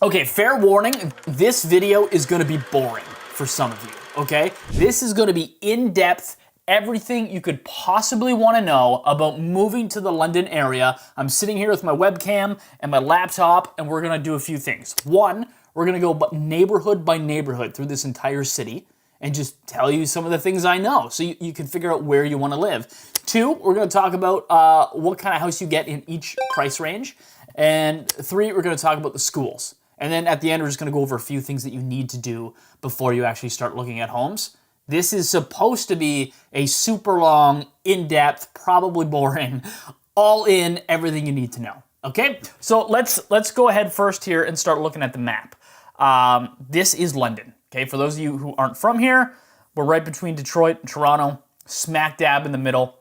Okay, fair warning, this video is gonna be boring for some of you, okay? This is gonna be in-depth, everything you could possibly wanna know about moving to the London area. I'm sitting here with my webcam and my laptop, and we're gonna do a few things. One, we're gonna go neighborhood by neighborhood through this entire city and just tell you some of the things I know so you can figure out where you wanna live. Two, we're gonna talk about what kind of house you get in each price range. And three, we're gonna talk about the schools. And then at the end, we're just gonna go over a few things that you need to do before you actually start looking at homes. This is supposed to be a super long, in-depth, probably boring, all in, everything you need to know, okay? So let's go ahead first here and start looking at the map. This is London, okay? For those of you who aren't from here, we're right between Detroit and Toronto, smack dab in the middle.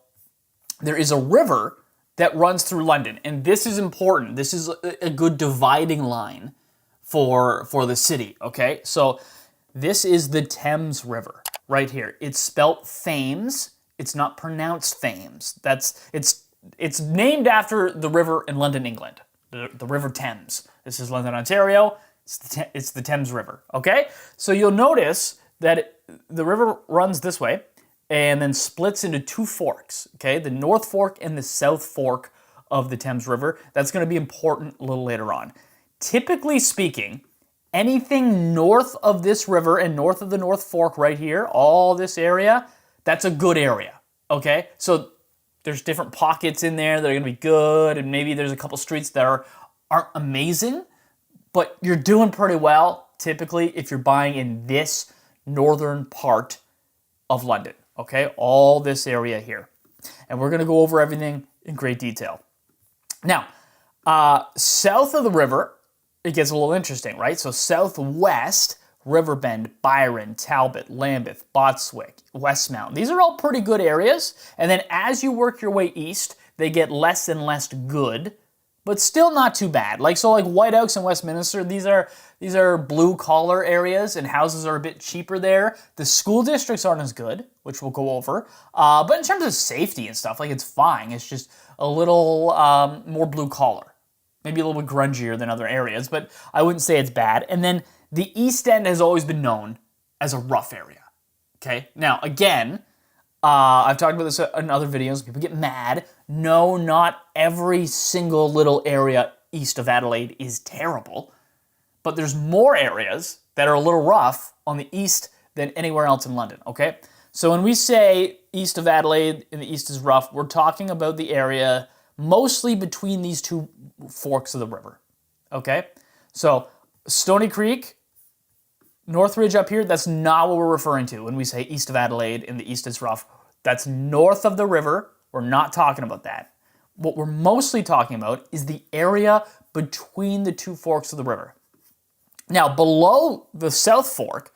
There is a river that runs through London, and this is important. This is a good dividing line for the city, okay? So this is the Thames River right here. It's spelt Thames. It's not pronounced Thames. It's named after the river in London, England, the River Thames. This is London, Ontario. It's the Thames River, okay? So you'll notice that the river runs this way and then splits into two forks, okay? The North Fork and the South Fork of the Thames River. That's gonna be important a little later on. Typically speaking, anything north of this river and north of the North Fork right here, all this area, that's a good area, okay? So there's different pockets in there that are gonna be good, and maybe there's a couple streets that aren't amazing, but you're doing pretty well, typically, if you're buying in this northern part of London, okay? All this area here. And we're gonna go over everything in great detail. Now, south of the river, it gets a little interesting, right? So southwest, Riverbend, Byron, Talbot, Lambeth, Botswick, Westmount. These are all pretty good areas. And then as you work your way east, they get less and less good, but still not too bad. Like White Oaks and Westminster, these are blue collar areas and houses are a bit cheaper there. The school districts aren't as good, which we'll go over. But in terms of safety and stuff, like it's fine. It's just a little more blue collar. Maybe a little bit grungier than other areas, but I wouldn't say it's bad. And then the East End has always been known as a rough area, okay? Now, again, I've talked about this in other videos. People get mad. No, not every single little area east of Adelaide is terrible, but there's more areas that are a little rough on the east than anywhere else in London, okay? So when we say east of Adelaide and the east is rough, we're talking about the area mostly between these two forks of the river, okay? So Stony Creek, Northridge up here, that's not what we're referring to when we say east of Adelaide and the east is rough. That's north of the river. We're not talking about that. What we're mostly talking about is the area between the two forks of the river. Now, below the South Fork,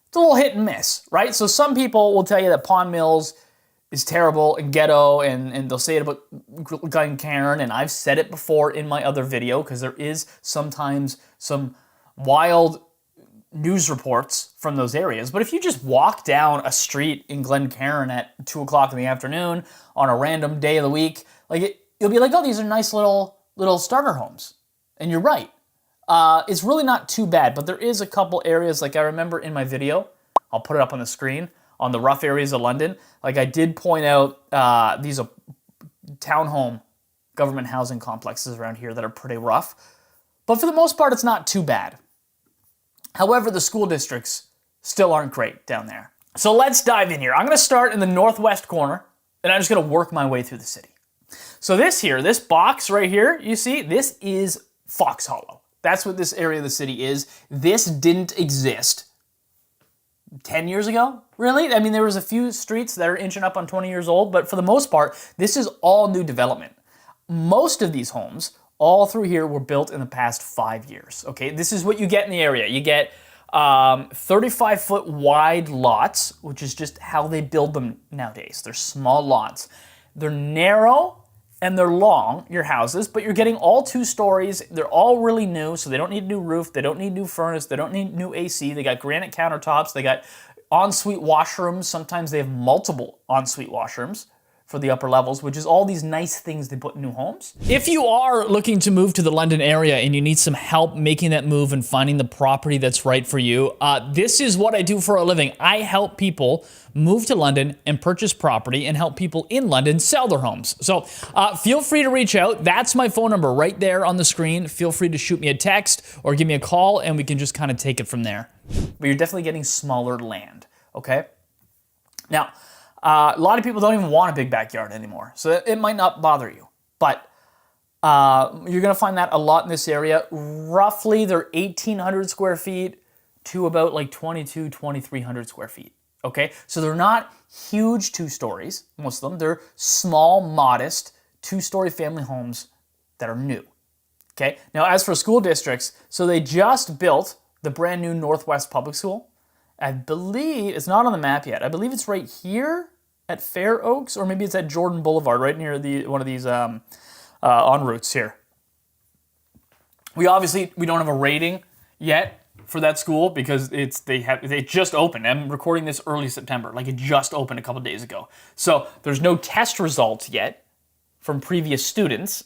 it's a little hit and miss, right? So some people will tell you that Pond Mills is terrible and ghetto, and they'll say it about Glencairn, and I've said it before in my other video, because there is sometimes some wild news reports from those areas. But if you just walk down a street in Glencairn at 2 o'clock in the afternoon on a random day of the week, you'll be like, oh, these are nice little starter homes. And you're right. It's really not too bad, but there is a couple areas, like I remember in my video, I'll put it up on the screen, on the rough areas of London. Like I did point out, these are townhome government housing complexes around here that are pretty rough. But for the most part, it's not too bad. However, the school districts still aren't great down there. So let's dive in here. I'm gonna start in the northwest corner, and I'm just gonna work my way through the city. So this box right here, you see, this is Fox Hollow. That's what this area of the city is. This didn't exist 10 years ago, really? I mean, there was a few streets that are inching up on 20 years old, but for the most part, this is all new development. Most of these homes, all through here, were built in the past 5 years, okay? This is what you get in the area. You get 35-foot wide lots, which is just how they build them nowadays. They're small lots. They're narrow and they're long, your houses, but you're getting all 2 stories. They're all really new, so they don't need a new roof. They don't need new furnace. They don't need new AC. They got granite countertops. They got ensuite washrooms. Sometimes they have multiple ensuite washrooms for the upper levels, which is all these nice things they put in new homes. If you are looking to move to the London area and you need some help making that move and finding the property that's right for you, this is what I do for a living. I help people move to London and purchase property and help people in London sell their homes. So feel free to reach out. That's my phone number right there on the screen. Feel free to shoot me a text or give me a call and we can just kind of take it from there. But you're definitely getting smaller land, okay? Now, a lot of people don't even want a big backyard anymore, so it might not bother you. But you're going to find that a lot in this area. Roughly, they're 1,800 square feet to about like 2,300 square feet. Okay, so they're not huge 2 stories, most of them. They're small, modest 2-story family homes that are new. Okay, now as for school districts, so they just built the brand new Northwest Public School. I believe it's not on the map yet. I believe it's right here at Fair Oaks, or maybe it's at Jordan Boulevard, right near one of these en routes here. We don't have a rating yet for that school because they just opened. I'm recording this early September, like it just opened a couple days ago. So there's no test results yet from previous students,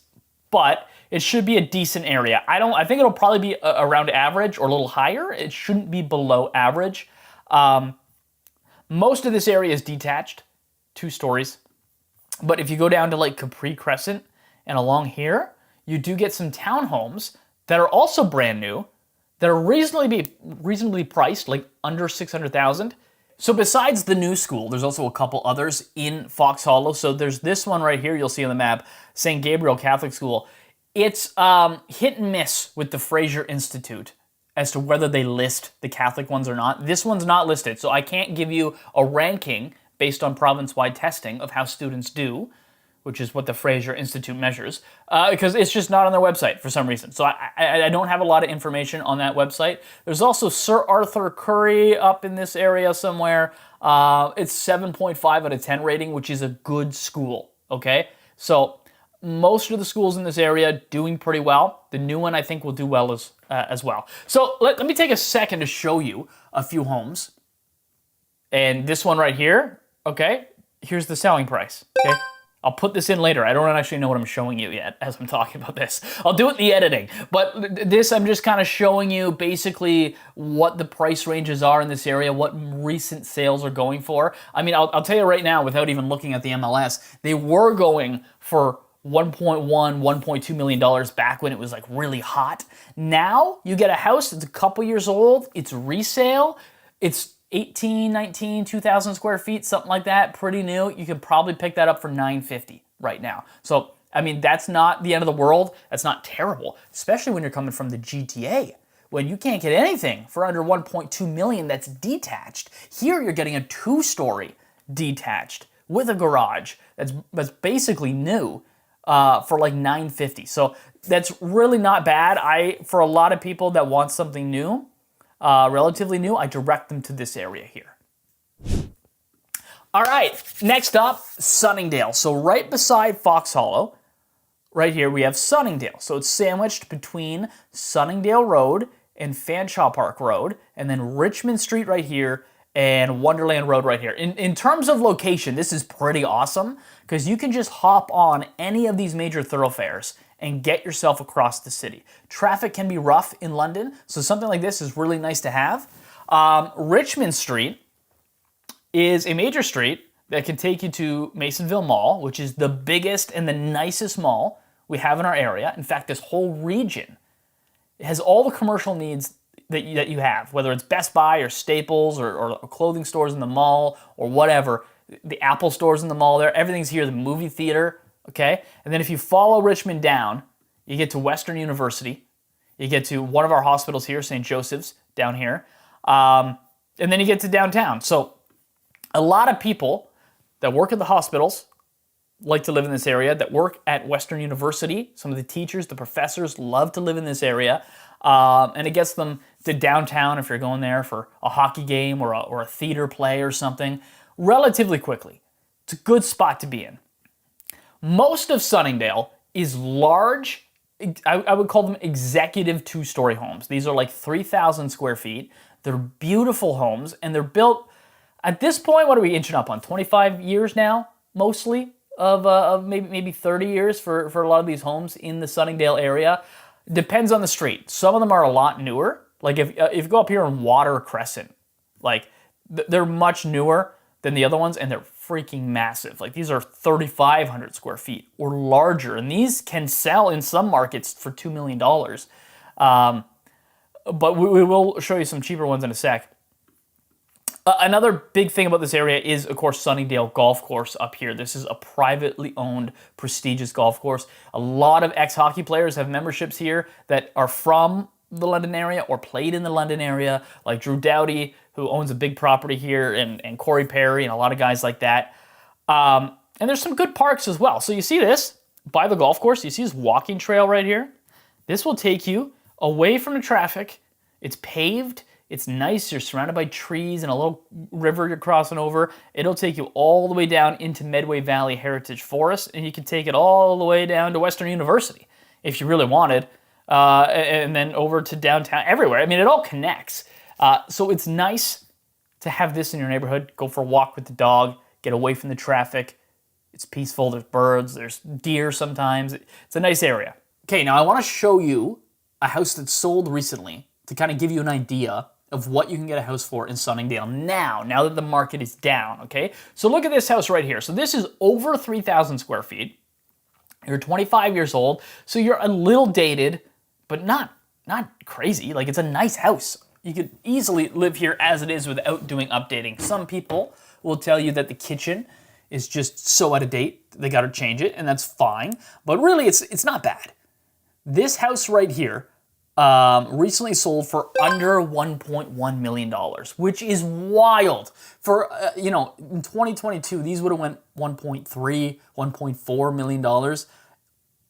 but it should be a decent area. I think it'll probably be around average or a little higher. It shouldn't be below average. Most of this area is detached, 2 stories. But if you go down to like Capri Crescent and along here, you do get some townhomes that are also brand new, that are reasonably priced, like under 600,000. So besides the new school, there's also a couple others in Fox Hollow. So there's this one right here, you'll see on the map, St. Gabriel Catholic School. It's hit and miss with the Fraser Institute as to whether they list the Catholic ones or not. This one's not listed, so I can't give you a ranking based on province-wide testing of how students do, which is what the Fraser Institute measures, because it's just not on their website for some reason. So I don't have a lot of information on that website. There's also Sir Arthur Currie up in this area somewhere. It's 7.5 out of 10 rating, which is a good school, okay? So most of the schools in this area doing pretty well. The new one I think will do well as well. So let me take a second to show you a few homes. And this one right here, okay, here's the selling price, okay? I'll put this in later. I don't actually know what I'm showing you yet as I'm talking about this. I'll do it in the editing. But this, I'm just kind of showing you basically what the price ranges are in this area, what recent sales are going for. I mean, I'll tell you right now, without even looking at the MLS, they were going for $1.1, $1.2 million back when it was like really hot. Now, you get a house that's a couple years old, it's resale, it's 18, 19, 2,000 square feet, something like that, pretty new. You could probably pick that up for $950 right now. So, I mean, that's not the end of the world. That's not terrible, especially when you're coming from the GTA, when you can't get anything for under 1.2 million that's detached. Here, you're getting a 2-story detached with a garage that's basically new for like $950. So that's really not bad. For a lot of people that want something new, relatively new, I direct them to this area here. All right, next up, Sunningdale. So right beside Fox Hollow, right here, we have Sunningdale. So it's sandwiched between Sunningdale Road and Fanshawe Park Road, and then Richmond Street right here, and Wonderland Road right here. In terms of location, this is pretty awesome, because you can just hop on any of these major thoroughfares and get yourself across the city. Traffic can be rough in London, so something like this is really nice to have. Richmond Street is a major street that can take you to Masonville Mall, which is the biggest and the nicest mall we have in our area. In fact, this whole region has all the commercial needs that you have, whether it's Best Buy or Staples or clothing stores in the mall or whatever, the Apple stores in the mall there, everything's here, the movie theater, okay? And then if you follow Richmond down, you get to Western University, you get to one of our hospitals here, St. Joseph's, down here, and then you get to downtown. So a lot of people that work at the hospitals like to live in this area, that work at Western University, some of the teachers, the professors love to live in this area, and it gets them to downtown if you're going there for a hockey game or a theater play or something relatively quickly. It's a good spot to be in. Most of Sunningdale is large, I would call them executive 2-story homes. These are like 3,000 square feet. They're beautiful homes, and they're built, at this point, what are we inching up on? 25 years now, mostly? of maybe 30 years for a lot of these homes in the Sunningdale area. Depends on the street. Some of them are a lot newer. Like if you go up here in Water Crescent, like they're much newer than the other ones, and they're freaking massive. Like these are 3,500 square feet or larger, and these can sell in some markets for $2 million. But we will show you some cheaper ones in a sec. Another big thing about this area is, of course, Sunningdale Golf Course up here. This is a privately owned, prestigious golf course. A lot of ex-hockey players have memberships here that are from the London area or played in the London area, like Drew Doughty, who owns a big property here, and Corey Perry, and a lot of guys like that. And there's some good parks as well. So you see this, by the golf course, you see this walking trail right here? This will take you away from the traffic. It's paved. It's nice. You're surrounded by trees and a little river you're crossing over. It'll take you all the way down into Medway Valley Heritage Forest, and you can take it all the way down to Western University if you really wanted, and then over to downtown, everywhere. I mean, it all connects. So it's nice to have this in your neighborhood. Go for a walk with the dog, get away from the traffic. It's peaceful. There's birds. There's deer sometimes. It's a nice area. Okay, now I want to show you a house that sold recently to kind of give you an idea of what you can get a house for in Sunningdale now that the market is down, okay? So look at this house right here. So this is over 3,000 square feet. You're 25 years old, so you're a little dated, but not crazy. Like, it's a nice house. You could easily live here as it is without doing updating. Some people will tell you that the kitchen is just so out of date, they gotta change it, and that's fine. But really, it's not bad. This house right here, recently sold for under $1.1 million, which is wild. For, in 2022, these would have went $1.3, $1.4 million.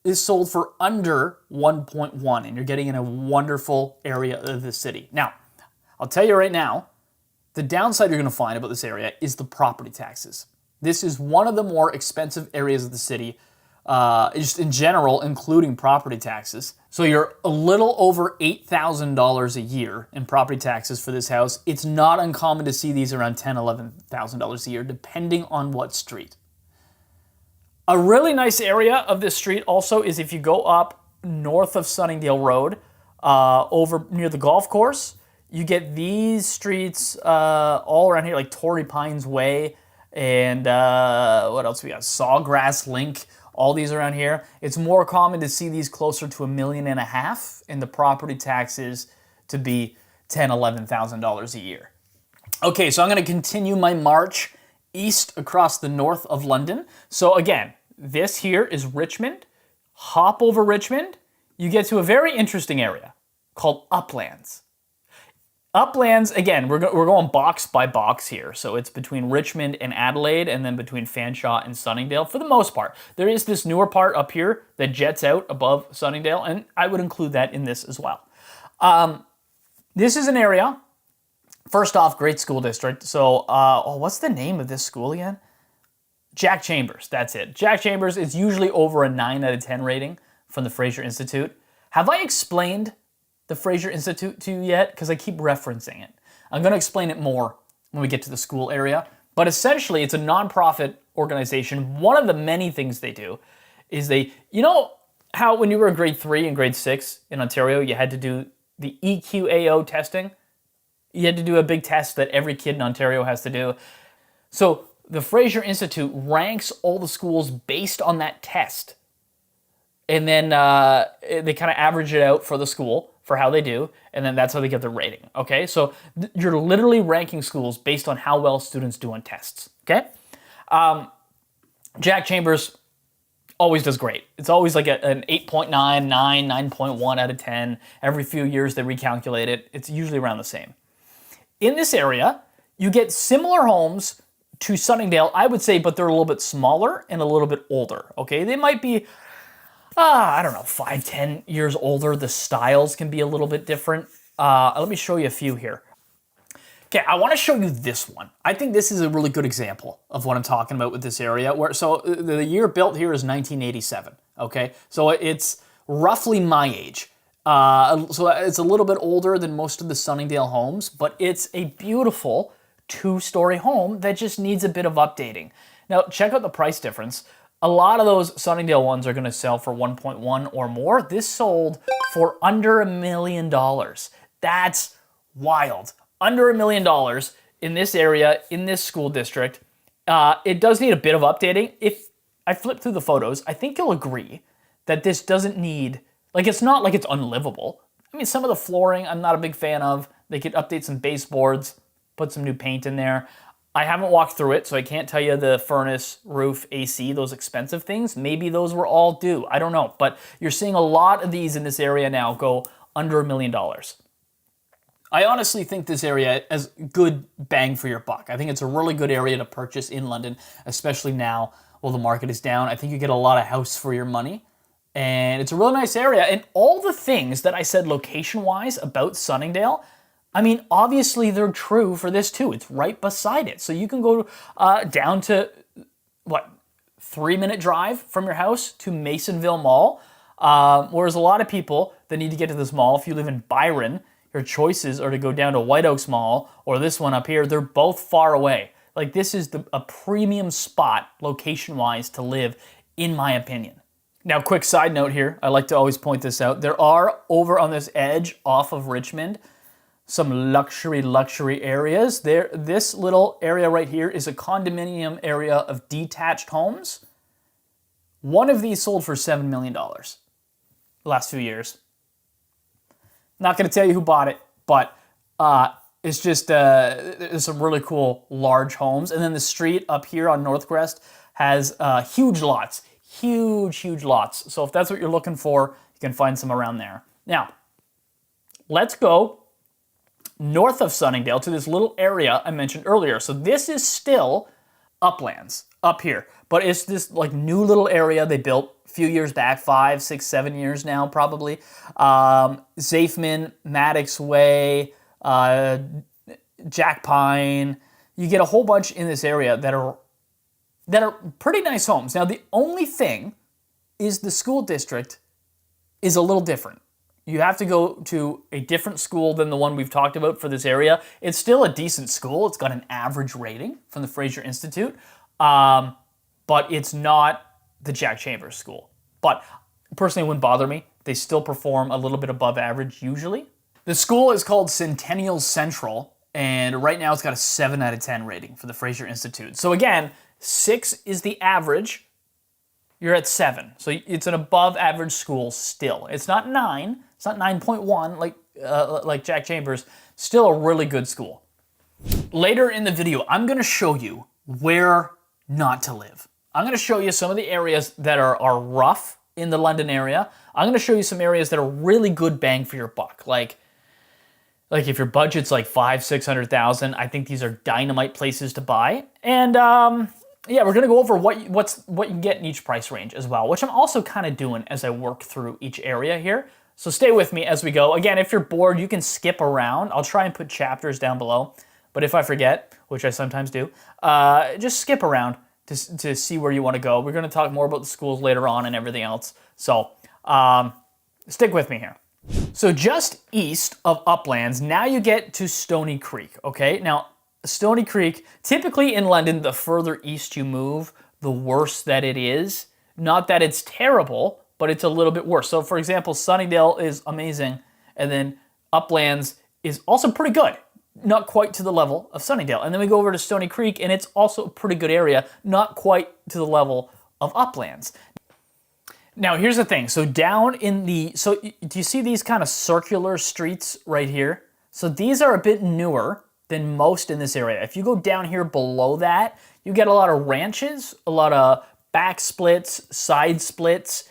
Is sold for under 1.1, and you're getting in a wonderful area of the city. Now, I'll tell you right now, the downside you're gonna find about this area is the property taxes. This is one of the more expensive areas of the city, just in general, including property taxes. So you're a little over $8,000 a year in property taxes for this house. It's not uncommon to see these around $10,000, $11,000 a year, depending on what street. A really nice area of this street also is if you go up north of Sunningdale Road, over near the golf course, you get these streets all around here, like Torrey Pines Way, and what else we got? Sawgrass Link. All these around here. It's more common to see these closer to $1.5 million, and the property taxes to be $10,000, $11,000 a year. Okay, so I'm going to continue my march east across the north of London. So again, this here is Richmond. Hop over Richmond, you get to a very interesting area called Uplands. Uplands, again, we're going box by box here. So it's between Richmond and Adelaide, and then between Fanshawe and Sunningdale for the most part. There is this newer part up here that jets out above Sunningdale, and I would include that in this as well. This is an area, first off, great school district. So, what's the name of this school again? Jack Chambers, that's it. Jack Chambers is usually over a 9 out of 10 rating from the Fraser Institute. Have I explained the Fraser Institute to you yet? Because I keep referencing it. I'm going to explain it more when we get to the school area. But essentially, it's a nonprofit organization. One of the many things they do is you know how when you were in grade 3 and grade 6 in Ontario, you had to do the EQAO testing? You had to do a big test that every kid in Ontario has to do. So the Fraser Institute ranks all the schools based on that test. And then they kind of average it out for the school, for how they do, and then that's how they get their rating, okay? So you're literally ranking schools based on how well students do on tests, okay? Jack Chambers always does great. It's always like an 8.9, 9, 9.1 out of 10. Every few years they recalculate it. It's usually around the same. In this area, you get similar homes to Sunningdale, I would say, but they're a little bit smaller and a little bit older, okay? They might be, I don't know, 5, 10 years older. The styles can be a little bit different. Let me show you a few here. Okay, I want to show you this one. I think this is a really good example of what I'm talking about with this area. So the year built here is 1987, okay? So it's roughly my age. So it's a little bit older than most of the Sunningdale homes, but it's a beautiful 2-story home that just needs a bit of updating. Now, check out the price difference. A lot of those Sunningdale ones are gonna sell for 1.1 or more. This sold for under $1 million. That's wild. Under $1 million in this area, in this school district. It does need a bit of updating. If I flip through the photos, I think you'll agree that this doesn't need, like, it's not like it's unlivable. I mean, some of the flooring I'm not a big fan of. They could update some baseboards, put some new paint in there. I haven't walked through it, so I can't tell you the furnace, roof, AC, those expensive things. Maybe those were all due. I don't know. But you're seeing a lot of these in this area now go under $1 million. I honestly think this area has good bang for your buck. I think it's a really good area to purchase in London, especially now while the market is down. I think you get a lot of house for your money. And it's a really nice area. And all the things that I said location-wise about Sunningdale, I mean, obviously they're true for this too. It's right beside it. So you can go down to, 3-minute drive from your house to Masonville Mall. Whereas a lot of people that need to get to this mall, if you live in Byron, your choices are to go down to White Oaks Mall or this one up here. They're both far away. Like, this is a premium spot location-wise to live, in my opinion. Now, quick side note here. I like to always point this out. There are, over on this edge off of Richmond, some luxury areas. This little area right here is a condominium area of detached homes. One of these sold for $7 million the last few years. Not going to tell you who bought it, but it's just there's some really cool large homes. And then the street up here on Northcrest has huge lots. Huge lots. So if that's what you're looking for, you can find some around there. Now, let's go north of Sunningdale to this little area I mentioned earlier. So this is still uplands up here, but it's this like new little area they built a few years back, 5, 6, 7 years now probably. Zafman, Maddox Way, Jack Pine. You get a whole bunch in this area that are pretty nice homes. Now, the only thing is the school district is a little different. You have to go to a different school than the one we've talked about for this area. It's still a decent school. It's got an average rating from the Fraser Institute, but it's not the Jack Chambers School. But personally, it wouldn't bother me. They still perform a little bit above average usually. The school is called Centennial Central, and right now it's got a 7 out of 10 rating for the Fraser Institute. So again, 6 is the average. You're at 7. So it's an above average school still. It's not 9. It's not 9.1 like Jack Chambers. Still a really good school. Later in the video, I'm going to show you where not to live. I'm going to show you some of the areas that are rough in the London area. I'm going to show you some areas that are really good bang for your buck. Like if your budget's like $500,000-$600,000, I think these are dynamite places to buy. And yeah, we're gonna go over what you can get in each price range as well, which I'm also kind of doing as I work through each area here. So stay with me as we go. Again, if you're bored, you can skip around. I'll try and put chapters down below, but if I forget, which I sometimes do, just skip around to see where you want to go. We're gonna talk more about the schools later on and everything else. So stick with me here. So just east of Uplands, now you get to Stony Creek, okay? Now, Stony Creek, typically in London, the further east you move, the worse that it is. Not that it's terrible, but it's a little bit worse. So for example, Sunningdale is amazing, and then Uplands is also pretty good. Not quite to the level of Sunningdale. And then we go over to Stony Creek, and it's also a pretty good area, not quite to the level of Uplands. Now, here's the thing. So down in the, so do you see these kind of circular streets right here? So these are a bit newer than most in this area. If you go down here below that, you get a lot of ranches, a lot of back splits, side splits,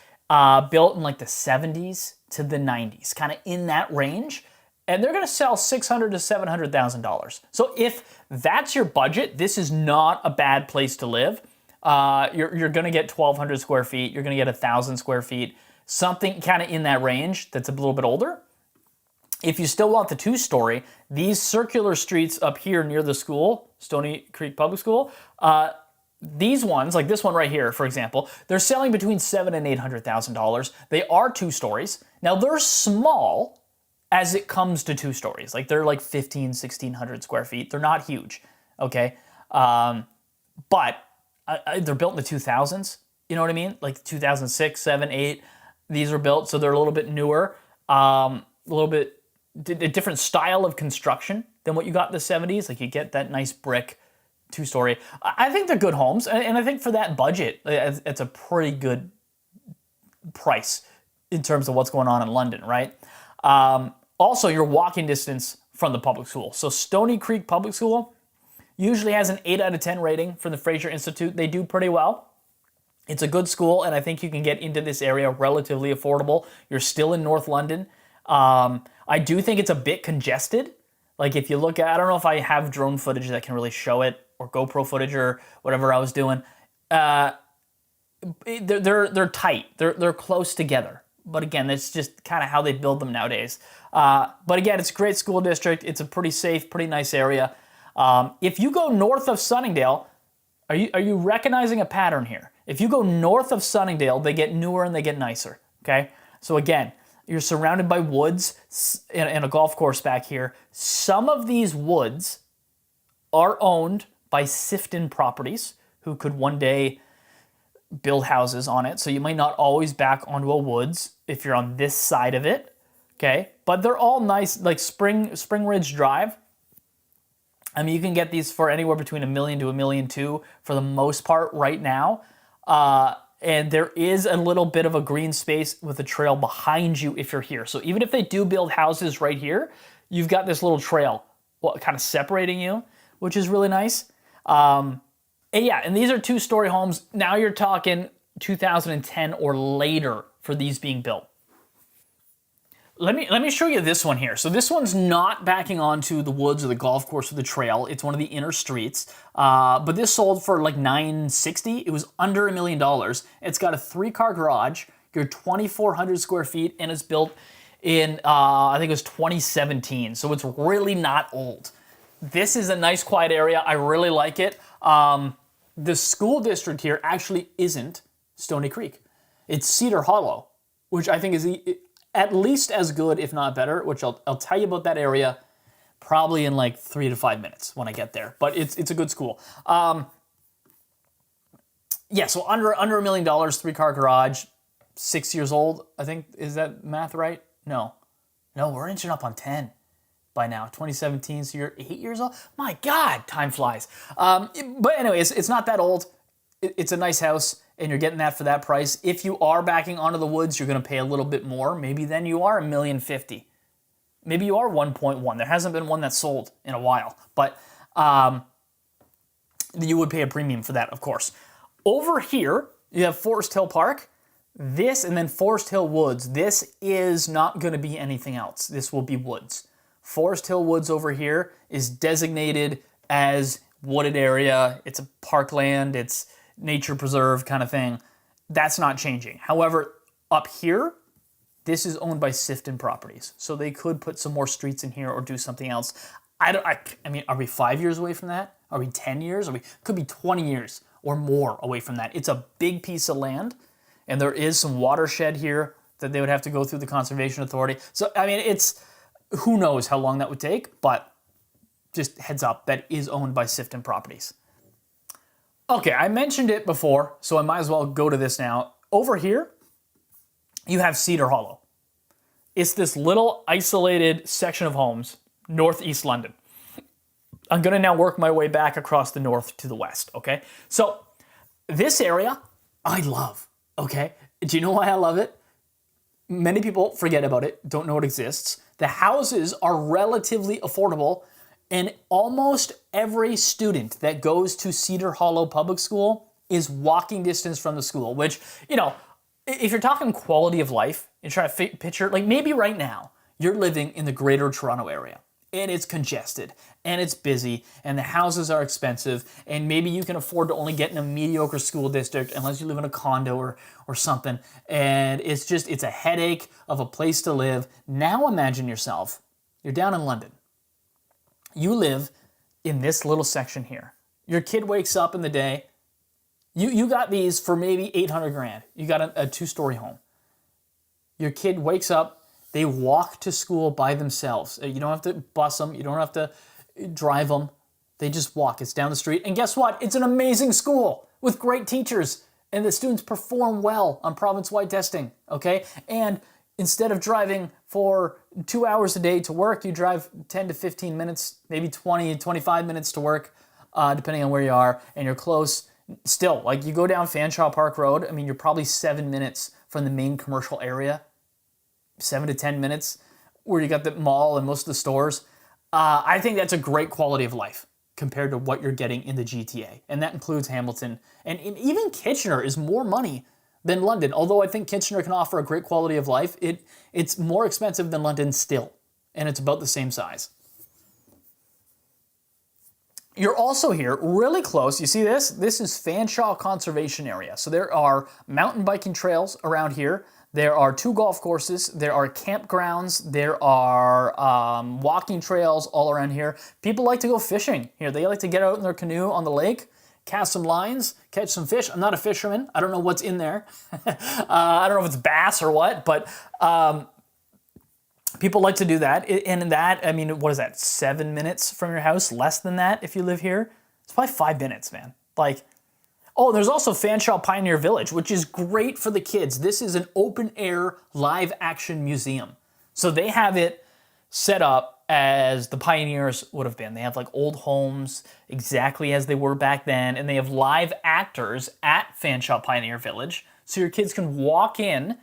built in like the 70s to the 90s, kind of in that range. And they're gonna sell $600,000 to $700,000. So if that's your budget, this is not a bad place to live. You're gonna get 1,200 square feet, you're gonna get 1,000 square feet, something kind of in that range that's a little bit older. If you still want the 2-story, these circular streets up here near the school, Stony Creek Public School, these ones, like this one right here, for example, they're selling between $700,000 and $800,000. They are 2 stories. Now they're small as it comes to 2 stories. Like they're like 1,600 square feet. They're not huge, okay? But they're built in the 2000s. You know what I mean? Like 2006, 7, 8. These are built, so they're a little bit newer, a little bit a different style of construction than what you got in the 70s. Like you get that nice brick 2-story. I think they're good homes, and I think for that budget, it's a pretty good price in terms of what's going on in London, right? Also, you're walking distance from the public school. So Stony Creek Public School usually has an 8 out of 10 rating from the Fraser Institute. They do pretty well. It's a good school, and I think you can get into this area relatively affordable. You're still in North London. I do think it's a bit congested. Like if you look at, I don't know if I have drone footage that can really show it, or GoPro footage or whatever I was doing. They're tight. They're close together. But again, that's just kind of how they build them nowadays. But again, it's a great school district. It's a pretty safe, pretty nice area. If you go north of Sunningdale, are you recognizing a pattern here? If you go north of Sunningdale, they get newer and they get nicer, okay? So again, you're surrounded by woods and a golf course back here. Some of these woods are owned by Sifton Properties, who could one day build houses on it. So you might not always back onto a woods if you're on this side of it, okay? But they're all nice, like Spring Ridge Drive. I mean, you can get these for anywhere between $1 million to $1.2 million for the most part right now. And there is a little bit of a green space with a trail behind you if you're here. So even if they do build houses right here, you've got this little trail kind of separating you, which is really nice. And yeah, and these are 2-story homes. Now you're talking 2010 or later for these being built. Let me show you this one here. So this one's not backing onto the woods or the golf course or the trail. It's one of the inner streets. But this sold for like $960. It was under $1 million. It's got a 3-car garage. You're 2,400 square feet, and it's built in I think it was 2017. So it's really not old. This is a nice quiet area. I really like it. The school district here actually isn't Stony Creek. It's Cedar Hollow, which I think is at least as good, if not better, which I'll tell you about that area probably in like 3 to 5 minutes when I get there. But it's a good school. Yeah, so under $1 million, 3-car garage, 6 years old, I think. Is that math right? No, we're inching up on 10 by now. 2017, so you're 8 years old? My God, time flies. But anyways, it's not that old. It's a nice house, and you're getting that for that price. If you are backing onto the woods, you're going to pay a little bit more. Maybe then you are $1.05 million. Maybe you are 1.1. There hasn't been one that's sold in a while, but you would pay a premium for that, of course. Over here, you have Forest Hill Park. This and then Forest Hill Woods. This is not going to be anything else. This will be woods. Forest Hill Woods over here is designated as wooded area. It's a parkland. It's nature preserve kind of thing. That's not changing. However, up here, this is owned by Sifton Properties. So they could put some more streets in here or do something else. I mean, are we 5 years away from that? Are we 10 years? Could be 20 years or more away from that. It's a big piece of land, and there is some watershed here that they would have to go through the Conservation Authority. So, I mean, who knows how long that would take, but just heads up, that is owned by Sifton Properties. Okay, I mentioned it before, so I might as well go to this now. Over here, you have Cedar Hollow. It's this little isolated section of homes, northeast London. I'm gonna now work my way back across the north to the west, okay? So this area, I love, okay? Do you know why I love it? Many people forget about it, don't know it exists. The houses are relatively affordable, and almost every student that goes to Cedar Hollow Public School is walking distance from the school, which, you know, if you're talking quality of life and trying to picture, like maybe right now, you're living in the greater Toronto area, and it's congested, and it's busy, and the houses are expensive, and maybe you can afford to only get in a mediocre school district unless you live in a condo or something, and it's a headache of a place to live. Now imagine yourself, you're down in London. You live in this little section here. Your kid wakes up in the day. You got these for maybe 800 grand. You got a 2-story home. Your kid wakes up. They walk to school by themselves. You don't have to bus them. You don't have to drive them. They just walk. It's down the street. And guess what? It's an amazing school with great teachers and the students perform well on province-wide testing, okay? And instead of driving for 2 hours a day to work, you drive 10 to 15 minutes, maybe 20, 25 minutes to work, depending on where you are, and you're close. Still, like you go down Fanshawe Park Road, I mean, you're probably 7 minutes from the main commercial area, 7 to 10 minutes, where you got the mall and most of the stores. I think that's a great quality of life compared to what you're getting in the GTA. And that includes Hamilton. And even Kitchener is more money than London. Although I think Kitchener can offer a great quality of life, it's more expensive than London still. And it's about the same size. You're also here really close. You see this? This is Fanshawe Conservation Area. So there are mountain biking trails around here. There are 2 golf courses, there are campgrounds, there are walking trails all around here. People like to go fishing here. They like to get out in their canoe on the lake, cast some lines, catch some fish. I'm not a fisherman. I don't know what's in there. I don't know if it's bass or what, but people like to do that. And that, I mean, what is that, 7 minutes from your house? Less than that if you live here? It's probably 5 minutes, man. Like, oh, there's also Fanshawe Pioneer Village, which is great for the kids. This is an open-air live-action museum. So they have it set up as the pioneers would have been. They have like old homes exactly as they were back then, and they have live actors at Fanshawe Pioneer Village, so your kids can walk in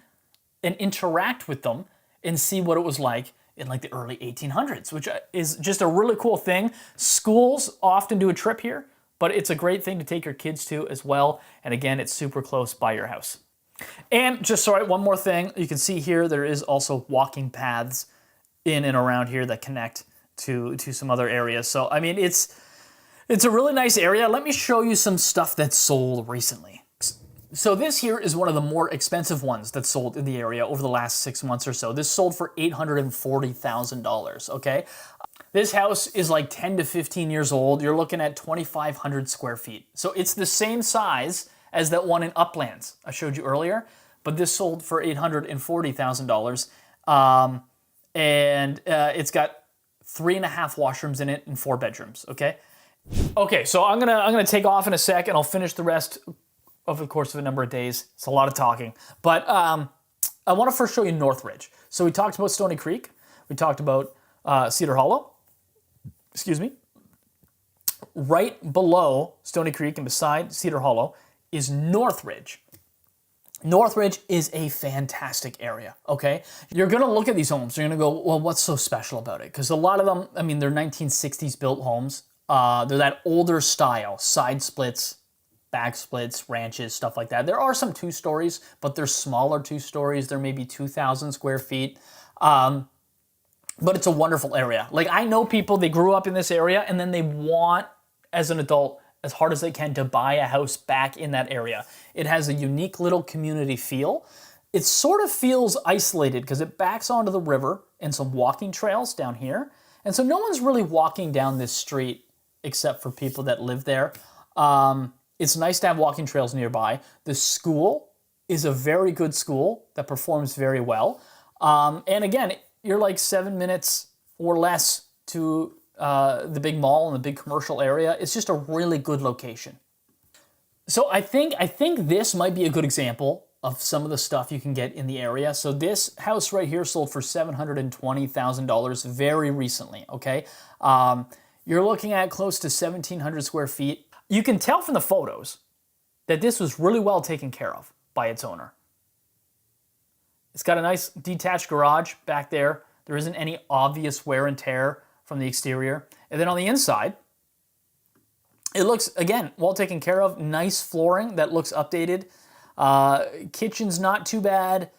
and interact with them and see what it was like in like the early 1800s, which is just a really cool thing. Schools often do a trip here, but it's a great thing to take your kids to as well. And again, it's super close by your house. And just sorry, one more thing. You can see here, there is also walking paths in and around here that connect to some other areas. So, I mean, it's a really nice area. Let me show you some stuff that's sold recently. So this here is one of the more expensive ones that's sold in the area over the last 6 months or so. This sold for $840,000, okay? This house is like 10 to 15 years old. You're looking at 2,500 square feet. So it's the same size as that one in Uplands I showed you earlier, but this sold for $840,000. And it's got 3.5 washrooms in it and 4 bedrooms, okay? Okay, so I'm gonna take off in a sec and I'll finish the rest over the course of a number of days. It's a lot of talking. But I want to first show you Northridge. So we talked about Stony Creek. We talked about Cedar Hollow. Excuse me. Right below Stony Creek and beside Cedar Hollow is Northridge. Northridge is a fantastic area, okay? You're gonna look at these homes, you're gonna go, well, what's so special about it? Because a lot of them, I mean, they're 1960s built homes. They're that older style, side splits, back splits, ranches, stuff like that. There are some 2 stories, but they're smaller 2 stories. They're maybe 2,000 square feet. But it's a wonderful area. Like, I know people, they grew up in this area and then they want, as an adult, as hard as they can to buy a house back in that area. It has a unique little community feel. It sort of feels isolated because it backs onto the river and some walking trails down here. And so no one's really walking down this street except for people that live there. It's nice to have walking trails nearby. The school is a very good school that performs very well. And again, you're like 7 minutes or less to the big mall and the big commercial area. It's just a really good location. So I think this might be a good example of some of the stuff you can get in the area. So this house right here sold for $720,000 very recently, okay? You're looking at close to 1,700 square feet. You can tell from the photos that this was really well taken care of by its owner. It's got a nice detached garage back there. There isn't any obvious wear and tear from the exterior. And then on the inside, it looks, again, well taken care of. Nice flooring that looks updated. Kitchen's not too bad.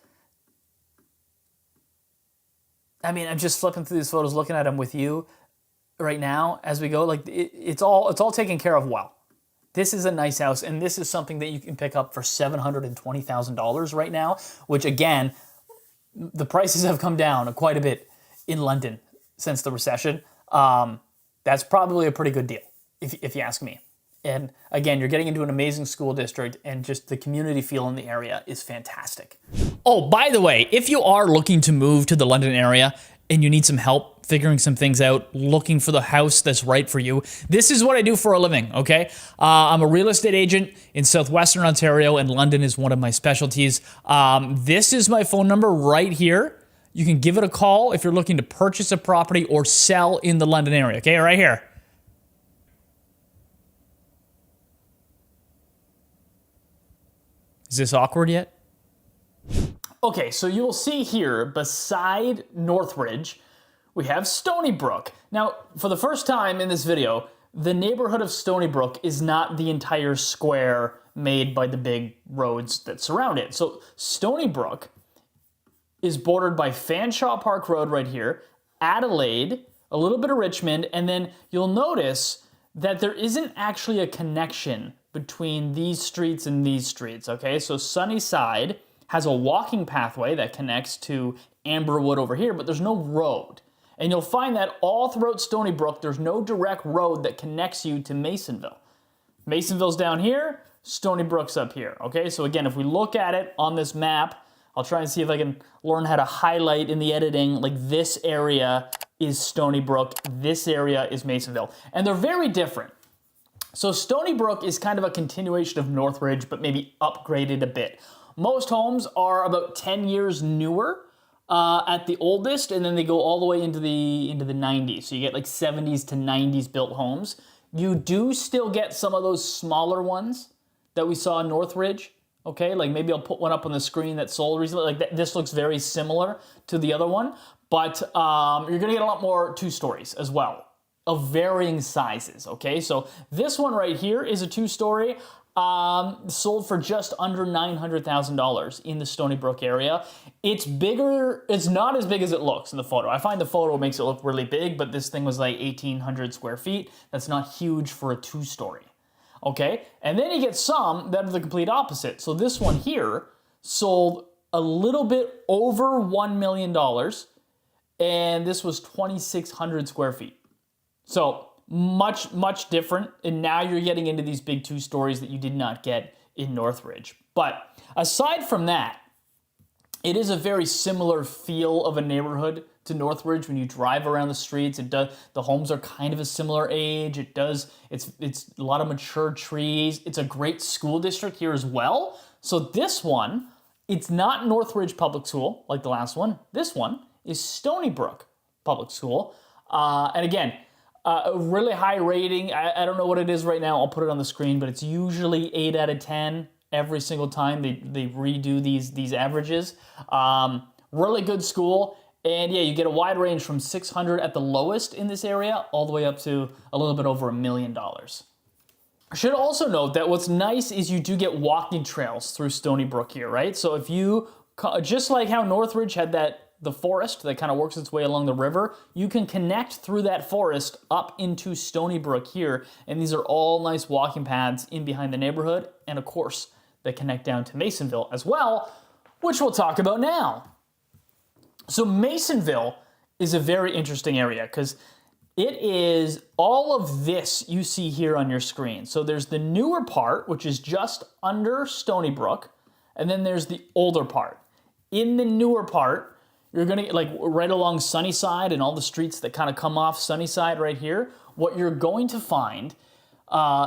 I mean, I'm just flipping through these photos, looking at them with you right now as we go. Like, it's all taken care of well. This is a nice house, and this is something that you can pick up for $720,000 right now, which, again, the prices have come down quite a bit in London since the recession. That's probably a pretty good deal, if you ask me. And again, you're getting into an amazing school district, and just the community feel in the area is fantastic. Oh, by the way, if you are looking to move to the London area and you need some help figuring some things out, looking for the house that's right for you. This is what I do for a living, okay? I'm a real estate agent in southwestern Ontario, and London is one of my specialties. This is my phone number right here. You can give it a call if you're looking to purchase a property or sell in the London area, okay? Right here. Is this awkward yet? Okay, so you'll see here, beside Northridge, we have Stony Brook. Now, for the first time in this video, the neighborhood of Stony Brook is not the entire square made by the big roads that surround it. So Stony Brook is bordered by Fanshawe Park Road right here, Adelaide, a little bit of Richmond, and then you'll notice that there isn't actually a connection between these streets and these streets, okay? So Sunnyside has a walking pathway that connects to Amberwood over here, but there's no road. And you'll find that all throughout Stony Brook, there's no direct road that connects you to Masonville. Masonville's down here, Stony Brook's up here, okay? So again, if we look at it on this map, I'll try and see if I can learn how to highlight in the editing, like this area is Stony Brook, this area is Masonville. And they're very different. So Stony Brook is kind of a continuation of Northridge, but maybe upgraded a bit. Most homes are about 10 years newer at the oldest, and then they go all the way into the 90s. So you get like 70s to 90s built homes. You do still get some of those smaller ones that we saw in Northridge. Okay, like maybe I'll put one up on the screen that sold recently. Like this looks very similar to the other one, but you're gonna get a lot more 2 stories as well, of varying sizes, okay? So this one right here is a 2-story, sold for just under $900,000 in the Stony Brook area. It's bigger, it's not as big as it looks in the photo. I find the photo makes it look really big, but this thing was like 1,800 square feet. That's not huge for a 2-story, okay? And then you get some that are the complete opposite. So this one here sold a little bit over $1 million, and this was 2,600 square feet. So much, much different. And now you're getting into these big 2 stories that you did not get in Northridge. But aside from that, it is a very similar feel of a neighborhood to Northridge when you drive around the streets. It does, the homes are kind of a similar age. It's a lot of mature trees. It's a great school district here as well. So this one, it's not Northridge Public School like the last one. This one is Stony Brook Public School. And again, a really high rating. I don't know what it is right now. I'll put it on the screen, but it's usually 8 out of 10 every single time they redo these averages. Really good school. And yeah, you get a wide range from 600 at the lowest in this area all the way up to a little bit over $1 million. I should also note that what's nice is you do get walking trails through Stony Brook here, right? So if you, just like how Northridge had the forest that kind of works its way along the river, you can connect through that forest up into Stony Brook here, and these are all nice walking paths in behind the neighborhood, and of course, they connect down to Masonville as well, which we'll talk about now. So Masonville is a very interesting area because it is all of this you see here on your screen. So there's the newer part, which is just under Stony Brook, and then there's the older part. In the newer part, you're gonna, like right along Sunnyside and all the streets that kind of come off Sunnyside right here, what you're going to find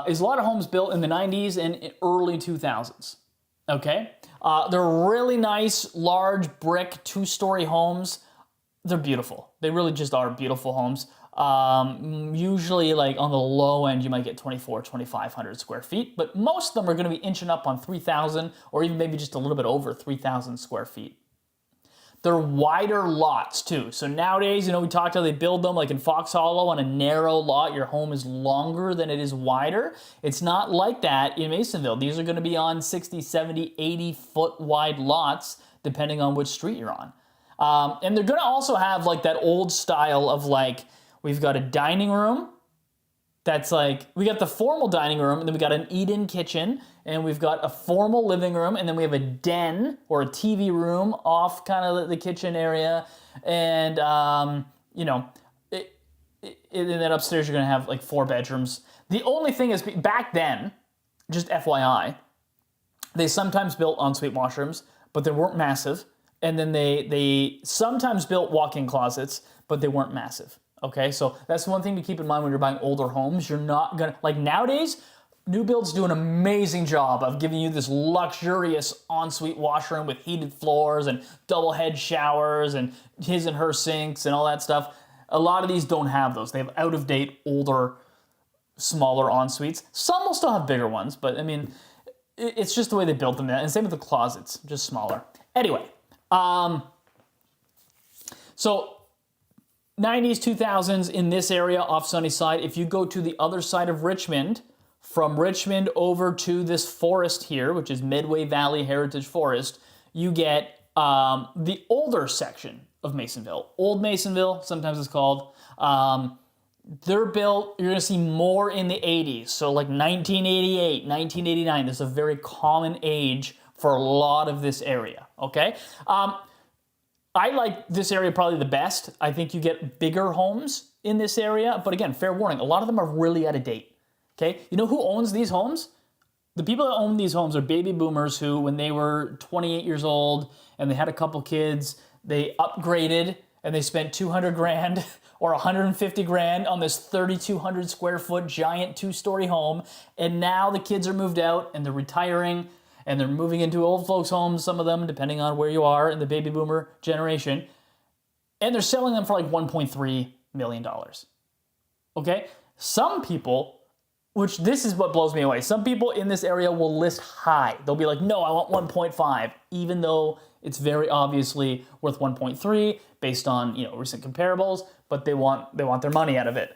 is a lot of homes built in the 90s and early 2000s, okay? They're really nice, large brick 2-story homes. They're beautiful. They really just are beautiful homes. Usually like on the low end, you might get 2,500 square feet, but most of them are gonna be inching up on 3,000 or even maybe just a little bit over 3,000 square feet. They're wider lots too. So nowadays, you know, we talked how they build them like in Fox Hollow on a narrow lot. Your home is longer than it is wider. It's not like that in Masonville. These are gonna be on 60, 70, 80 foot wide lots, depending on which street you're on. And they're gonna also have like that old style of like, we've got a dining room that's like, we got the formal dining room, and then we got an eat-in kitchen, and we've got a formal living room, and then we have a den or a TV room off kind of the kitchen area, and you know, and then upstairs you're gonna have like 4 bedrooms. The only thing is, back then, just FYI, they sometimes built ensuite washrooms, but they weren't massive. and then they sometimes built walk-in closets, but they weren't massive. Okay, so that's one thing to keep in mind when you're buying older homes. You're not gonna, like nowadays, new builds do an amazing job of giving you this luxurious ensuite washroom with heated floors and double head showers and his and her sinks and all that stuff. A lot of these don't have those. They have out-of-date, older, smaller ensuites. Some will still have bigger ones, but I mean, it's just the way they built them. And same with the closets, just smaller. Anyway, so 90s, 2000s in this area off Sunnyside. If you go to the other side of Richmond, from Richmond over to this forest here, which is Medway Valley Heritage Forest, you get the older section of Masonville. Old Masonville, sometimes it's called. They're built, you're gonna see more in the 80s. So like 1988, 1989, this is a very common age for a lot of this area, okay? I like this area probably the best. I think you get bigger homes in this area, but again, fair warning, a lot of them are really out of date, okay? You know who owns these homes? The people that own these homes are baby boomers who, when they were 28 years old and they had a couple kids, they upgraded and they spent 200 grand or 150 grand on this 3,200 square foot giant 2-story home. And now the kids are moved out and they're retiring and they're moving into old folks' homes, some of them, depending on where you are in the baby boomer generation. And they're selling them for like $1.3 million. Okay? Some people, which this is what blows me away, some people in this area will list high. They'll be like, no, I want 1.5, even though it's very obviously worth 1.3 based on, you know, recent comparables, but they want their money out of it.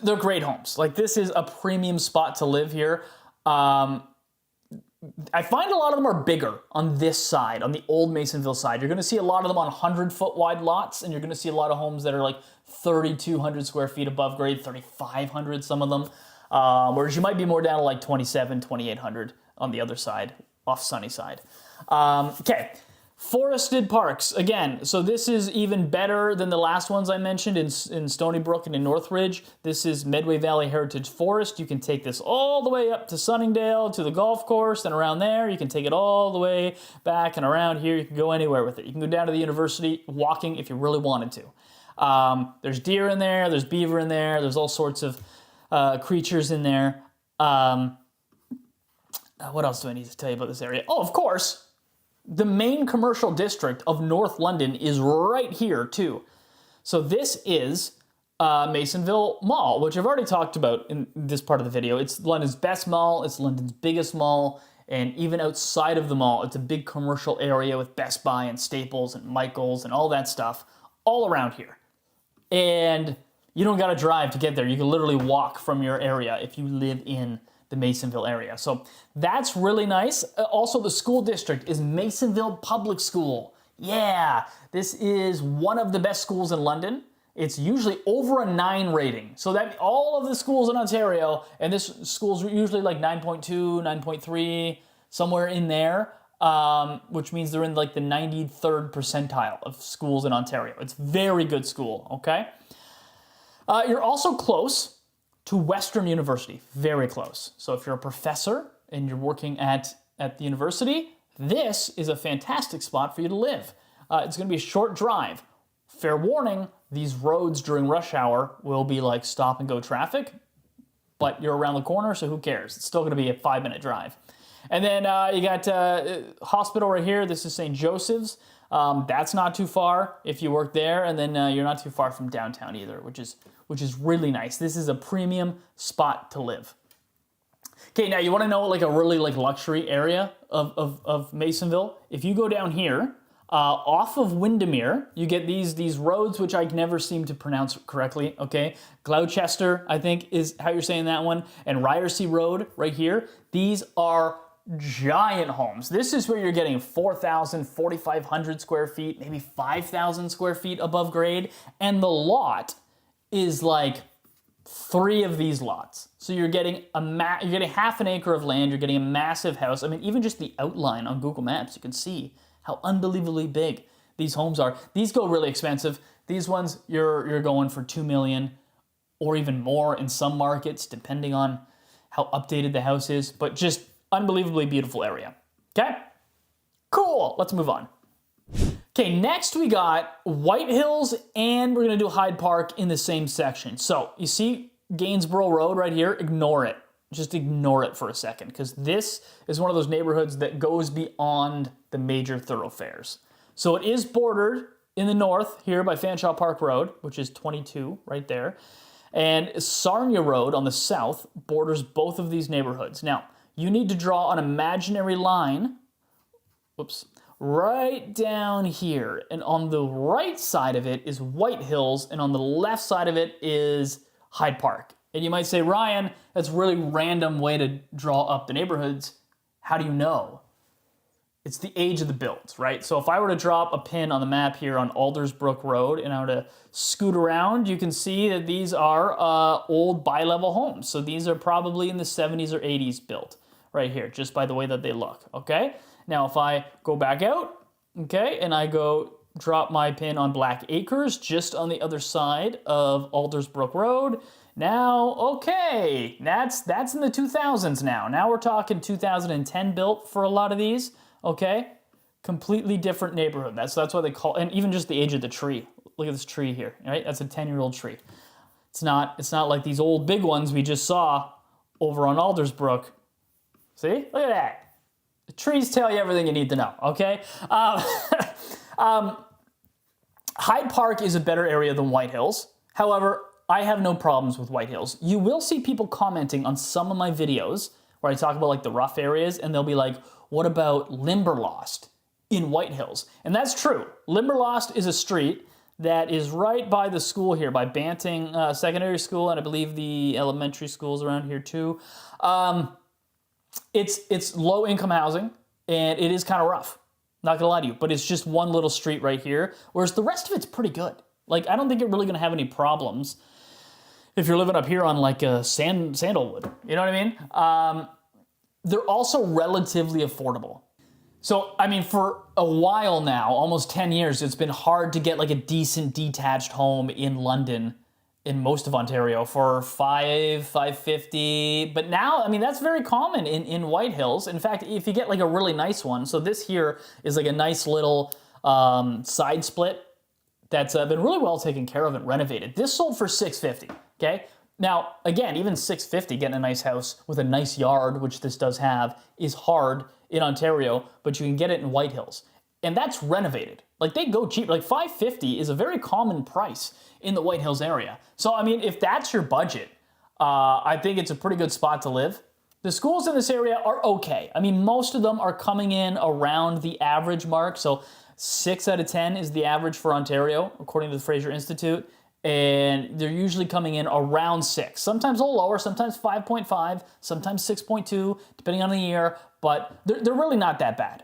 They're great homes. Like, this is a premium spot to live here. I find a lot of them are bigger on this side, on the old Masonville side. You're gonna see a lot of them on 100-foot wide lots, and you're gonna see a lot of homes that are like 3,200 square feet above grade, 3,500, some of them. Whereas you might be more down to like 2,700, 2,800 on the other side, off Sunnyside. Okay, forested parks. Again, so this is even better than the last ones I mentioned in Stony Brook and in Northridge. This is Medway Valley Heritage Forest. You can take this all the way up to Sunningdale, to the golf course, and around there. You can take it all the way back and around here. You can go anywhere with it. You can go down to the university walking if you really wanted to. There's deer in there, there's beaver in there, there's all sorts of creatures in there. What else do I need to tell you about this area? Oh, of course, the main commercial district of North London is right here too. So this is Masonville Mall, which I've already talked about in this part of the video. It's London's best mall, it's London's biggest mall, and even outside of the mall, it's a big commercial area with Best Buy and Staples and Michaels and all that stuff all around here. And you don't gotta drive to get there. You can literally walk from your area if you live in the Masonville area. So that's really nice. Also, the school district is Masonville Public School. Yeah, this is one of the best schools in London. It's usually over a 9 rating. So that all of the schools in Ontario, and this school's usually like 9.2, 9.3, somewhere in there, which means they're in like the 93rd percentile of schools in Ontario. It's very good school, okay? You're also close to Western University, very close. So if you're a professor and you're working at the university, this is a fantastic spot for you to live. It's gonna be a short drive. Fair warning, these roads during rush hour will be like stop and go traffic, but you're around the corner, so who cares? It's still gonna be a 5-minute drive. And then you got hospital right here. This is St. Joseph's. That's not too far if you work there, and then you're not too far from downtown either, which is really nice. This is a premium spot to live. Okay, now you want to know like a really like luxury area of Masonville? If you go down here, off of Windermere, you get these roads which I never seem to pronounce correctly. Okay, Gloucester, I think is how you're saying that one, and Rydersea Road right here. These are giant homes. This is where you're getting 4,000, 4,500 square feet, maybe 5,000 square feet above grade, and the lot is like 3 of these lots. So you're getting you're getting half an acre of land, you're getting a massive house. I mean, even just the outline on Google Maps, you can see how unbelievably big these homes are. These go really expensive. These ones, you're going for $2 million or even more in some markets, depending on how updated the house is, but just unbelievably beautiful area, okay? Cool, let's move on. Okay, next we got White Hills, and we're gonna do Hyde Park in the same section. So you see Gainsborough Road right here, ignore it. Just ignore it for a second, because this is one of those neighborhoods that goes beyond the major thoroughfares. So it is bordered in the north here by Fanshawe Park Road, which is 22 right there. And Sarnia Road on the south borders both of these neighborhoods. Now, you need to draw an imaginary line, whoops, right down here. And on the right side of it is White Hills, and on the left side of it is Hyde Park. And you might say, Ryan, that's a really random way to draw up the neighborhoods. How do you know? It's the age of the builds, right? So if I were to drop a pin on the map here on Aldersbrook Road and I were to scoot around, you can see that these are old bi-level homes. So these are probably in the 70s or 80s built right here, just by the way that they look, okay? Now if I go back out, okay, and I go drop my pin on Black Acres, just on the other side of Aldersbrook Road, now, okay, that's in the 2000s now. Now we're talking 2010 built for a lot of these, okay? Completely different neighborhood. That's why they call, and even just the age of the tree. Look at this tree here, right? That's a 10-year-old tree. It's not like these old big ones we just saw over on Aldersbrook. See? Look at that. The trees tell you everything you need to know, okay? Hyde Park is a better area than White Hills. However, I have no problems with White Hills. You will see people commenting on some of my videos where I talk about like the rough areas, and they'll be like, what about Limberlost in White Hills? And that's true. Limberlost is a street that is right by the school here, by Banting Secondary School, and I believe the elementary schools around here too. It's low income housing, and it is kind of rough. Not gonna lie to you, but it's just one little street right here, whereas the rest of it's pretty good. Like, I don't think you're really gonna have any problems if you're living up here on like a Sandalwood, you know what I mean? They're also relatively affordable. So, I mean, for a while now, almost 10 years, it's been hard to get like a decent detached home in London, in most of Ontario, for $550. But now, I mean, that's very common in White Hills. In fact, if you get like a really nice one, so this here is like a nice little side split that's been really well taken care of and renovated. This sold for $650, okay? Now, again, even $650 getting a nice house with a nice yard, which this does have, is hard in Ontario, but you can get it in White Hills. And that's renovated. Like, they go cheap. Like, $550 is a very common price in the White Hills area. So, I mean, if that's your budget, I think it's a pretty good spot to live. The schools in this area are okay. I mean, most of them are coming in around the average mark. So 6 out of 10 is the average for Ontario, according to the Fraser Institute. And they're usually coming in around 6. Sometimes a little lower, sometimes 5.5, sometimes 6.2, depending on the year. But they're really not that bad.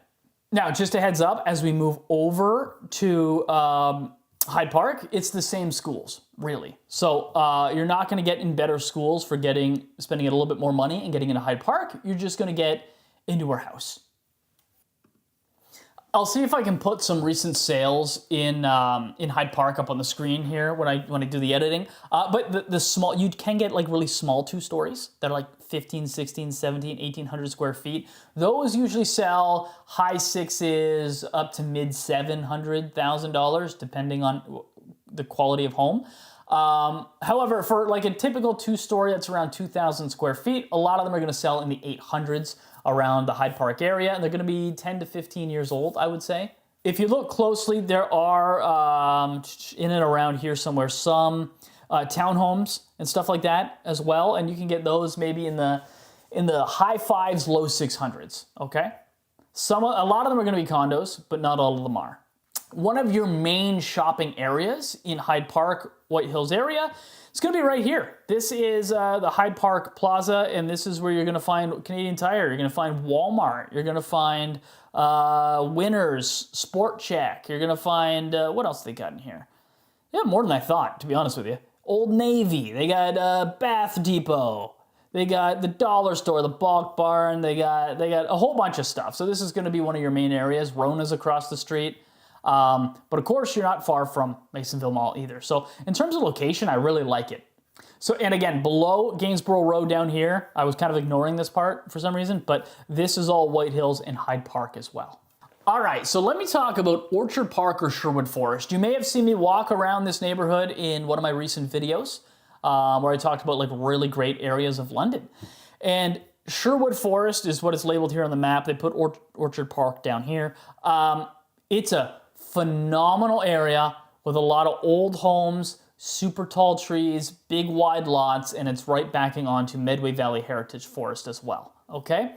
Now, just a heads up, as we move over to Hyde Park, it's the same schools, really. So you're not going to get in better schools for spending a little bit more money and getting into Hyde Park. You're just going to get into our house. I'll see if I can put some recent sales in Hyde Park up on the screen here when I do the editing. But the small, you can get like really small 2-stories that are like 15, 16, 17, 1,800 square feet. Those usually sell high 6s up to mid $700,000, depending on the quality of home. However, for like a typical 2-story that's around 2,000 square feet, a lot of them are going to sell in the 800s around the Hyde Park area, and they're going to be 10 to 15 years old, I would say. If you look closely, there are in and around here somewhere some townhomes and stuff like that as well, and you can get those maybe in the high 5s, low 600s. Okay, a lot of them are going to be condos, but not all of them are. One of your main shopping areas in Hyde Park, White Hills area, it's going to be right here. This is the Hyde Park Plaza, and this is where you're going to find Canadian Tire. You're going to find Walmart. You're going to find Winners, Sport Chek. You're going to find, what else they got in here? Yeah, more than I thought, to be honest with you. Old Navy. They got Bath Depot. They got the Dollar Store, the Bulk Barn. They got a whole bunch of stuff. So this is going to be one of your main areas. Rona's across the street. But of course, you're not far from Masonville Mall either. So in terms of location, I really like it. So, and again, below Gainsborough Road down here, I was kind of ignoring this part for some reason, but this is all White Hills and Hyde Park as well. All right, so let me talk about Orchard Park or Sherwood Forest. You may have seen me walk around this neighborhood in one of my recent videos where I talked about like really great areas of London. And Sherwood Forest is what it's labeled here on the map. They put Orchard Park down here. It's a phenomenal area with a lot of old homes, super tall trees, big wide lots, and it's right backing onto Medway Valley Heritage Forest as well, okay?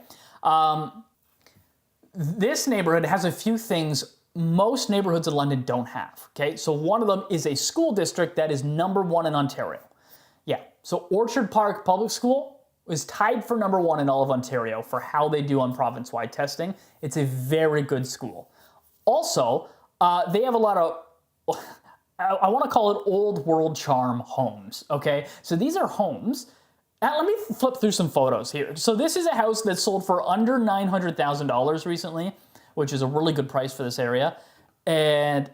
This neighborhood has a few things most neighborhoods in London don't have, okay? So one of them is a school district that is #1 in Ontario. Yeah, so Orchard Park Public School is tied for #1 in all of Ontario for how they do on province-wide testing. It's a very good school. Also, they have a lot of, I want to call it old world charm homes, okay? So these are homes. Let me flip through some photos here. So this is a house that sold for under $900,000 recently, which is a really good price for this area. And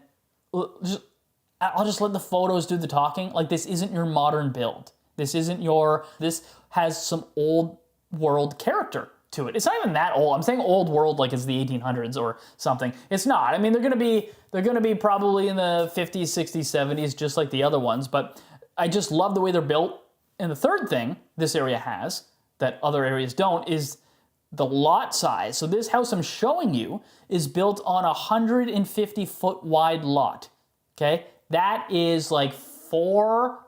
I'll just let the photos do the talking. Like, this isn't your modern build. This has some old world character to it. It's not even that old. I'm saying old world like it's the 1800s or something. It's not. I mean, they're gonna be probably in the 50s, 60s, 70s, just like the other ones. But I just love the way they're built. And the third thing this area has that other areas don't is the lot size. So this house I'm showing you is built on a 150-foot wide lot, okay? That is like 4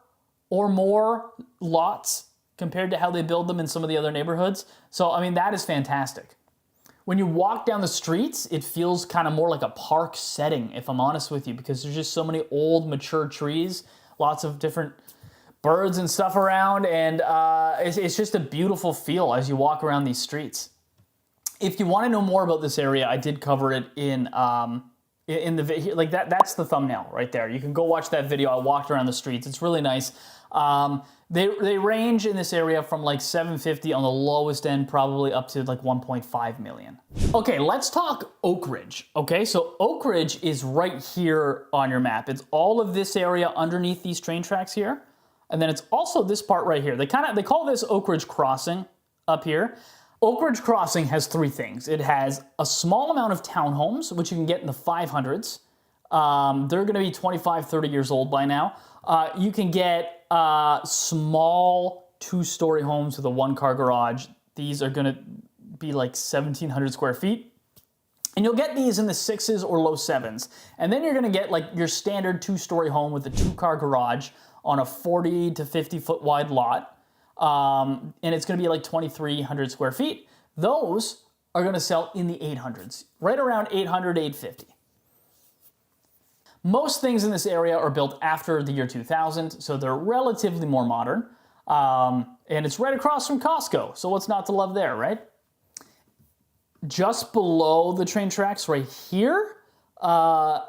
or more lots compared to how they build them in some of the other neighborhoods. So, I mean, that is fantastic. When you walk down the streets, it feels kind of more like a park setting, if I'm honest with you, because there's just so many old, mature trees, lots of different birds and stuff around, and it's just a beautiful feel as you walk around these streets. If you want to know more about this area, I did cover it in the video. Like that's the thumbnail right there. You can go watch that video. I walked around the streets. It's really nice. They range in this area from like 750 on the lowest end, probably up to like 1.5 million. Okay, let's talk Oak Ridge. Okay, so Oak Ridge is right here on your map. It's all of this area underneath these train tracks here. And then it's also this part right here. They call this Oak Ridge Crossing up here. Oak Ridge Crossing has 3 things. It has a small amount of townhomes, which you can get in the 500s. They're gonna be 25, 30 years old by now. You can get small 2-story homes with a 1-car garage. These are gonna be like 1,700 square feet. And you'll get these in the 6s or low 7s. And then you're gonna get like your standard 2-story home with a 2-car garage on a 40 to 50 foot wide lot. And it's gonna be like 2,300 square feet. Those are gonna sell in the 800s, right around 800, 850. Most things in this area are built after the year 2000, so they're relatively more modern. And it's right across from Costco, so what's not to love there, right? Just below the train tracks right here,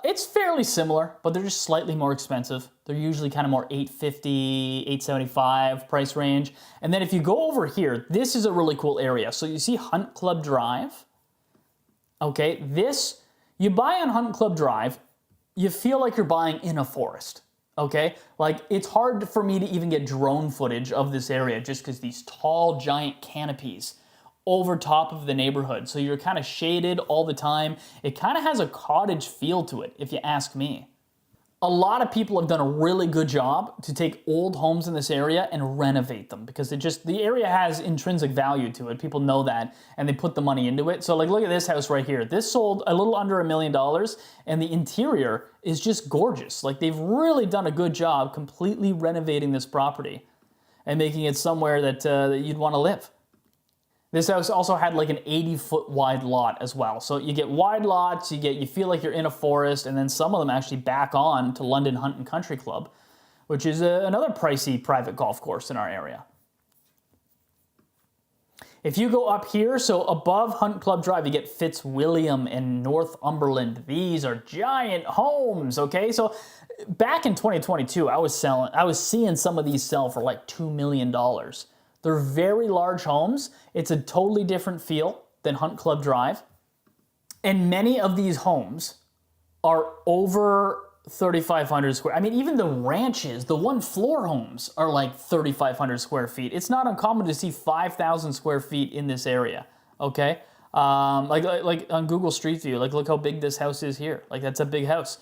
it's fairly similar, but they're just slightly more expensive. They're usually kind of more $850, $875 price range. And then if you go over here, this is a really cool area. So you see Hunt Club Drive. Okay, you buy on Hunt Club Drive, you feel like you're buying in a forest. Okay, like it's hard for me to even get drone footage of this area just because these tall, giant canopies over top of the neighborhood. So you're kind of shaded all the time. It kind of has a cottage feel to it, if you ask me. A lot of people have done a really good job to take old homes in this area and renovate them because the area has intrinsic value to it. People know that and they put the money into it. So like, look at this house right here. This sold a little under $1 million and the interior is just gorgeous. Like they've really done a good job completely renovating this property and making it somewhere that you'd want to live. This house also had like an 80-foot wide lot as well. So you get wide lots, you feel like you're in a forest, and then some of them actually back on to London Hunt and Country Club, which is another pricey private golf course in our area. If you go up here, so above Hunt Club Drive, you get Fitzwilliam and Northumberland. These are giant homes, okay? So back in 2022, I was seeing some of these sell for like $2 million. They're very large homes. It's a totally different feel than Hunt Club Drive. And many of these homes are over 3,500 square. I mean, even the ranches, the 1-floor homes are like 3,500 square feet. It's not uncommon to see 5,000 square feet in this area, okay? Like on Google Street View, like look how big this house is here. Like that's a big house.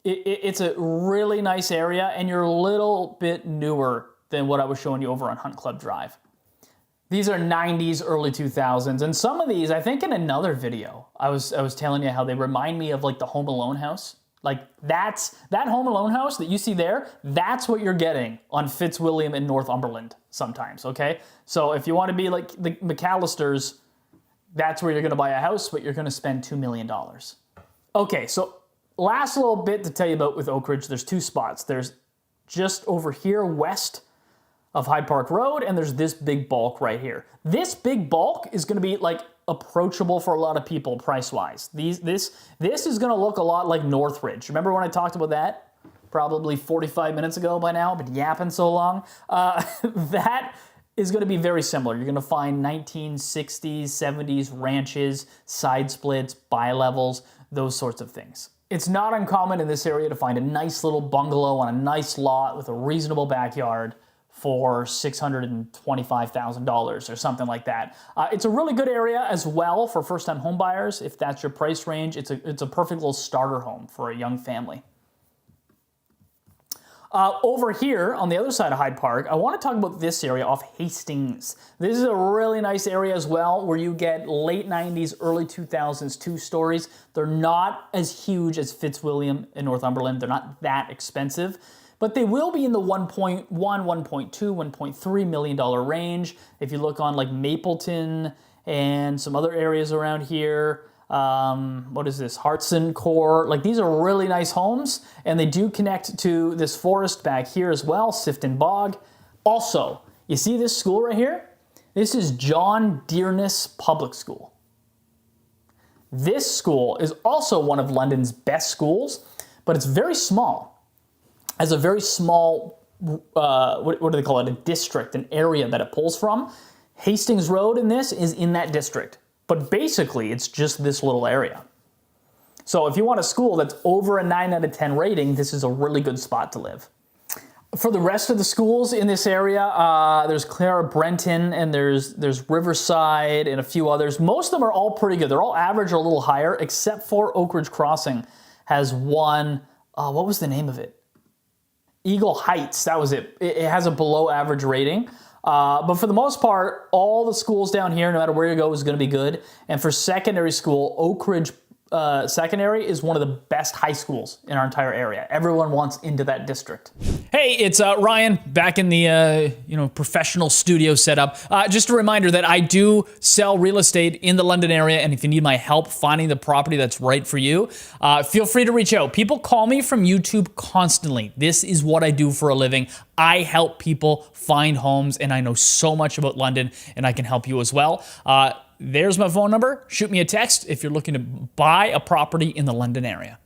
It's a really nice area, and you're a little bit newer than what I was showing you over on Hunt Club Drive. These are 90s, early 2000s, and some of these, I think in another video, I was telling you how they remind me of like the Home Alone house. Like that Home Alone house that you see there, that's what you're getting on Fitzwilliam in Northumberland sometimes, okay? So if you want to be like the McAllisters, that's where you're gonna buy a house, but you're gonna spend $2 million. Okay, so last little bit to tell you about with Oak Ridge, there's two spots. There's just over here west of Hyde Park Road, and there's this big bulk right here. This big bulk is gonna be like approachable for a lot of people price-wise. This is gonna look a lot like Northridge. Remember when I talked about that? Probably 45 minutes ago by now, been yapping so long. That is gonna be very similar. You're gonna find 1960s, 70s ranches, side splits, bi-levels, those sorts of things. It's not uncommon in this area to find a nice little bungalow on a nice lot with a reasonable backyard for $625,000 or something like that. It's a really good area as well for first-time home buyers. If that's your price range, it's a perfect little starter home for a young family. Over here on the other side of Hyde Park, I want to talk about this area off Hastings. This is a really nice area as well, where you get late 90s, early 2000s two-stories. They're not as huge as Fitzwilliam in Northumberland. They're not that expensive, but they will be in the $1.1, $1.2, $1.3 million range. If you look on like Mapleton and some other areas around here, what is this, Hartson Core, like these are really nice homes, and they do connect to this forest back here as well, Sifton Bog. Also, you see this school right here? This is John Dearness Public School. This school is also one of London's best schools, but it's very small. Has a very small, what do they call it, a district, an area that it pulls from. Hastings Road in this is in that district. But basically, it's just this little area. So if you want a school that's over a 9 out of 10 rating, this is a really good spot to live. For the rest of the schools in this area, there's Clara Brenton, and there's Riverside, and a few others. Most of them are all pretty good. They're all average or a little higher, except for Oak Ridge Crossing has one, what was the name of it? Eagle Heights, that was it. It has a below average rating. But for the most part, all the schools down here, no matter where you go, is going to be good. And for secondary school, Oak Ridge Secondary is one of the best high schools in our entire area. Everyone wants into that district. Hey, it's Ryan back in the professional studio setup. Just a reminder that I do sell real estate in the London area, and if you need my help finding the property that's right for you, feel free to reach out. People call me from YouTube constantly. This is what I do for a living. I help people find homes, and I know so much about London, and I can help you as well. There's my phone number. Shoot me a text if you're looking to buy a property in the London area.